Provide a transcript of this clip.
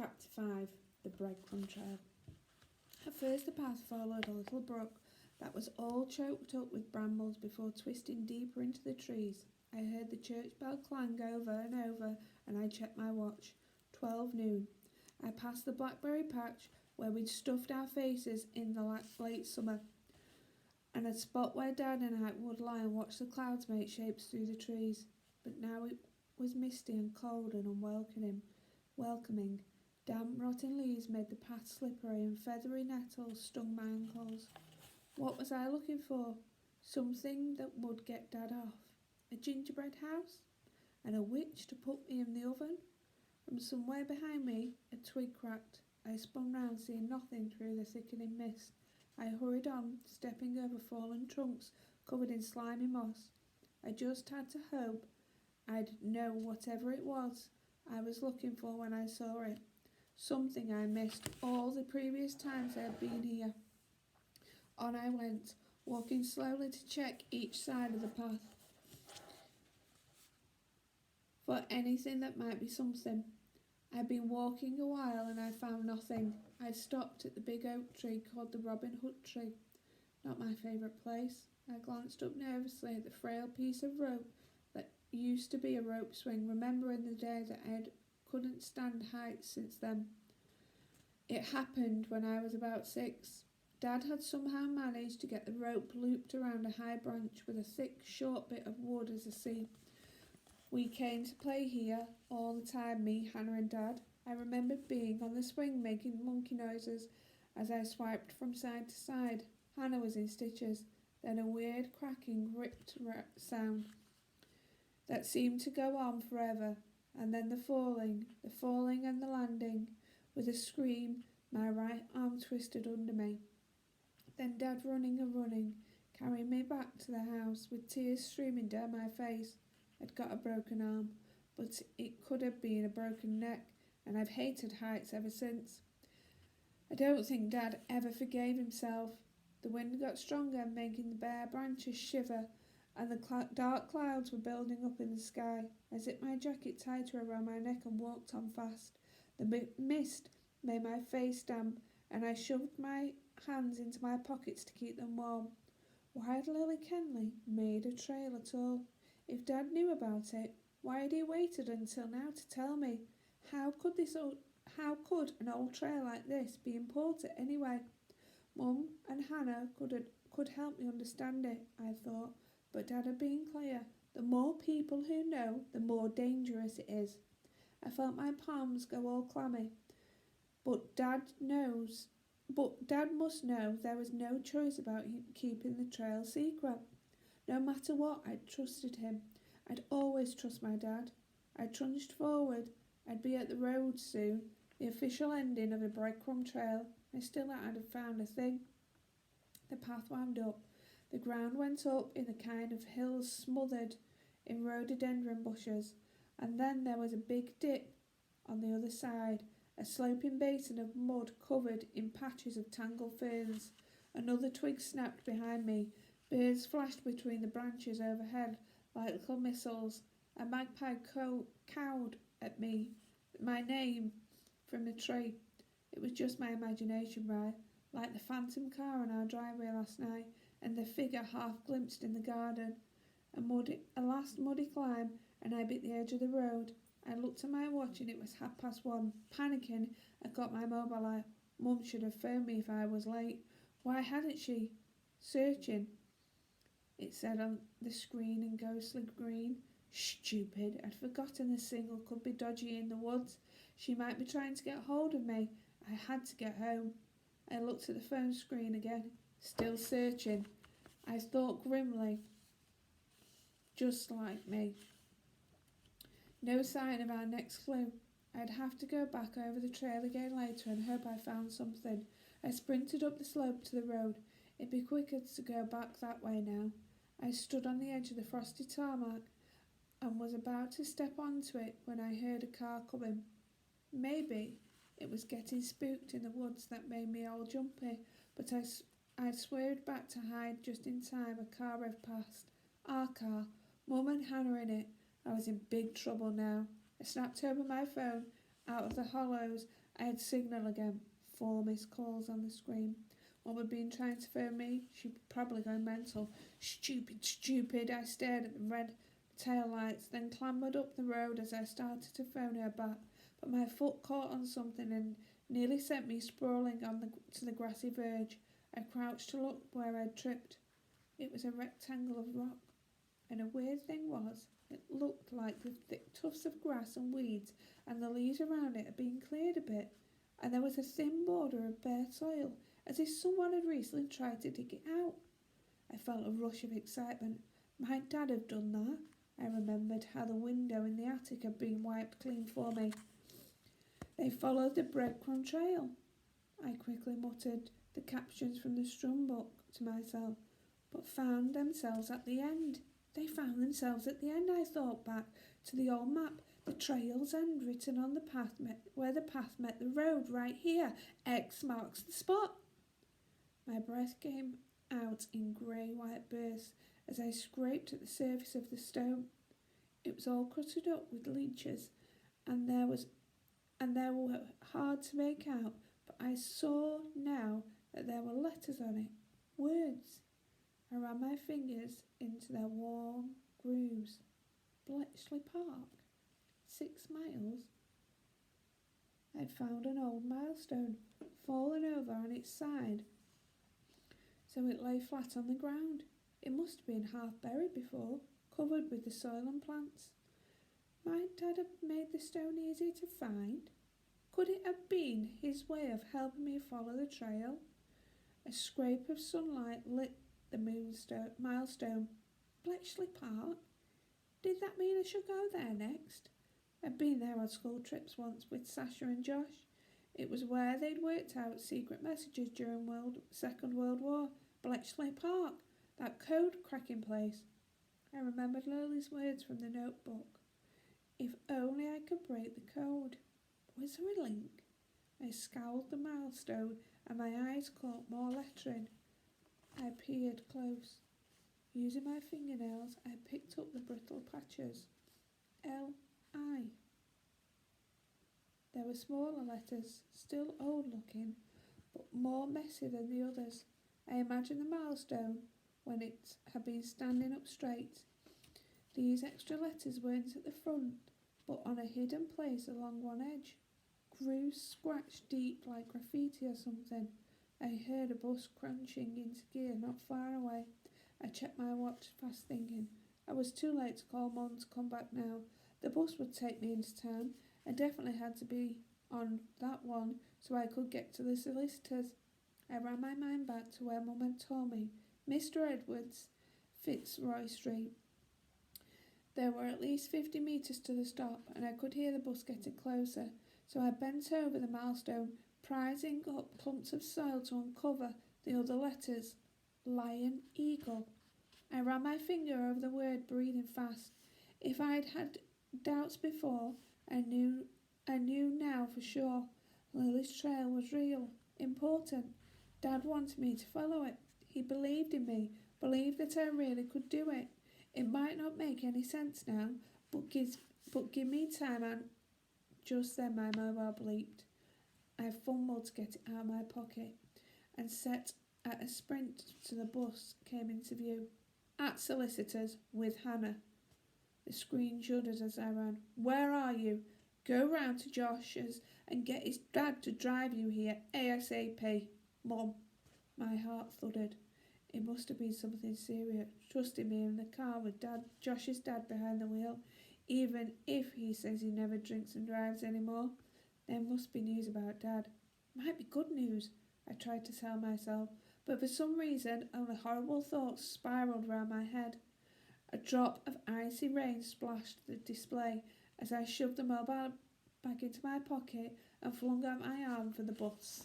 Chapter 5 The Breadcrumb Trail. At first the path followed a little brook that was all choked up with brambles before twisting deeper into the trees. I heard the church bell clang over and over, and I checked my watch. 12 noon. I passed the blackberry patch where we'd stuffed our faces in the late summer, and a spot where Dad and I would lie and watch the clouds make shapes through the trees. But now it was misty and cold and unwelcoming. Damp, rotten leaves made the path slippery, and feathery nettles stung my ankles. What was I looking for? Something that would get Dad off. A gingerbread house? And a witch to put me in the oven? From somewhere behind me, a twig cracked. I spun round, seeing nothing through the thickening mist. I hurried on, stepping over fallen trunks covered in slimy moss. I just had to hope I'd know whatever it was I was looking for when I saw it. Something I missed all the previous times I had been here. On I went, walking slowly to check each side of the path for anything that might be something. I'd been walking a while and I found nothing. I stopped at the big oak tree called the Robin Hood tree. Not my favourite place. I glanced up nervously at the frail piece of rope that used to be a rope swing, remembering the day that I couldn't stand heights since then. It happened when I was about 6. Dad had somehow managed to get the rope looped around a high branch with a thick, short bit of wood as a seat. We came to play here all the time, me, Hannah and Dad. I remembered being on the swing making monkey noises as I swiped from side to side. Hannah was in stitches, then a weird cracking, ripped sound that seemed to go on forever, and then the falling and the landing. With a scream, my right arm twisted under me. Then Dad running, carrying me back to the house with tears streaming down my face. I'd got a broken arm, but it could have been a broken neck, and I've hated heights ever since. I don't think Dad ever forgave himself. The wind got stronger, making the bare branches shiver, and the dark clouds were building up in the sky. I zipped my jacket tighter around my neck and walked on fast. The mist made my face damp, and I shoved my hands into my pockets to keep them warm. Why had Lily Kenley made a trail at all? If Dad knew about it, why had he waited until now to tell me? How could an old trail like this be important anyway? Mum and Hannah could help me understand it, I thought, but Dad had been clear. The more people who know, the more dangerous it is. I felt my palms go all clammy. But Dad must know there was no choice about keeping the trail secret. No matter what, I'd trusted him. I'd always trust my Dad. I trudged forward. I'd be at the road soon, the official ending of the breadcrumb trail. I still hadn't found a thing. The path wound up. The ground went up in a kind of hills smothered in rhododendron bushes, and then there was a big dip on the other side, a sloping basin of mud covered in patches of tangled ferns. Another twig snapped behind me. Birds flashed between the branches overhead like little missiles. A magpie cawed at me, my name, from the tree. It was just my imagination, right? Like the phantom car on our driveway last night, and the figure half glimpsed in the garden. A last muddy climb, and I bit the edge of the road. I looked at my watch and it was 1:30. Panicking, I got my mobile out. Mum should have phoned me if I was late. Why hadn't she? Searching, it said on the screen in ghostly green. Stupid, I'd forgotten the signal could be dodgy in the woods. She might be trying to get hold of me. I had to get home. I looked at the phone screen again. Still searching. I thought grimly. Just like me. No sign of our next clue. I'd have to go back over the trail again later and hope I found something. I sprinted up the slope to the road. It'd be quicker to go back that way now. I stood on the edge of the frosty tarmac and was about to step onto it when I heard a car coming. Maybe it was getting spooked in the woods that made me all jumpy, but I swerved back to hide just in time. A car revved past. Our car, Mum and Hannah in it. I was in big trouble now. I snapped open my phone Out of the hollows, I had signal again. 4 missed calls on the screen. Mum had been trying to phone me. She'd probably gone mental. Stupid, stupid. I stared at the red tail lights, then clambered up the road as I started to phone her back. But my foot caught on something and nearly sent me sprawling to the grassy verge. I crouched to look where I'd tripped. It was a rectangle of rock, and a weird thing was, it looked like the thick tufts of grass and weeds and the leaves around it had been cleared a bit, and there was a thin border of bare soil, as if someone had recently tried to dig it out. I felt a rush of excitement. My dad had done that. I remembered how the window in the attic had been wiped clean for me. They followed the breadcrumb trail. I quickly muttered the captions from the strum book to myself, but found themselves at the end. They found themselves at the end, I thought back to the old map. The trail's end written on the path where the path met the road, right here. X marks the spot. My breath came out in grey-white bursts as I scraped at the surface of the stone. It was all crusted up with leeches, and they were hard to make out, but I saw now that there were letters on it, words. I ran my fingers into their warm grooves. Bletchley Park. 6 miles. I'd found an old milestone, fallen over on its side, so it lay flat on the ground. It must have been half buried before, covered with the soil and plants. Might Dad have made the stone easy to find? Could it have been his way of helping me follow the trail? A scrape of sunlight lit the milestone. Bletchley Park? Did that mean I should go there next? I'd been there on school trips once with Sasha and Josh. It was where they'd worked out secret messages during Second World War. Bletchley Park, that code-cracking place. I remembered Lily's words from the notebook. If only I could break the code. Was there a link? I scowled the milestone and my eyes caught more lettering. I peered close. Using my fingernails, I picked up the brittle patches. L-I. There were smaller letters, still old-looking, but more messy than the others. I imagined the milestone when it had been standing up straight. These extra letters weren't at the front, but on a hidden place along one edge. Grooves scratched deep like graffiti or something. I heard a bus crunching into gear not far away. I checked my watch, fast thinking. I was too late to call Mum to come back now. The bus would take me into town. I definitely had to be on that one so I could get to the solicitors. I ran my mind back to where Mum had told me. Mr. Edwards, Fitzroy Street. There were at least 50 metres to the stop, and I could hear the bus getting closer, so I bent over the milestone, prizing up clumps of soil to uncover the other letters. Lion Eagle. I ran my finger over the word, breathing fast. If I'd had doubts before, I knew now for sure. Lily's trail was real, important. Dad wanted me to follow it. He believed in me, believed that I really could do it. It might not make any sense now, but give me time. And just then my mobile bleeped. I fumbled to get it out of my pocket and set at a sprint to the bus came into view. At solicitors with Hannah. The screen shuddered as I ran. Where are you? Go round to Josh's and get his dad to drive you here ASAP. Mum. My heart thudded. It must have been something serious. Trusting me in the car with Josh's dad behind the wheel. Even if he says he never drinks and drives anymore, there must be news about Dad. Might be good news, I tried to tell myself, but for some reason only horrible thoughts spiralled round my head. A drop of icy rain splashed the display as I shoved the mobile back into my pocket and flung out my arm for the bus.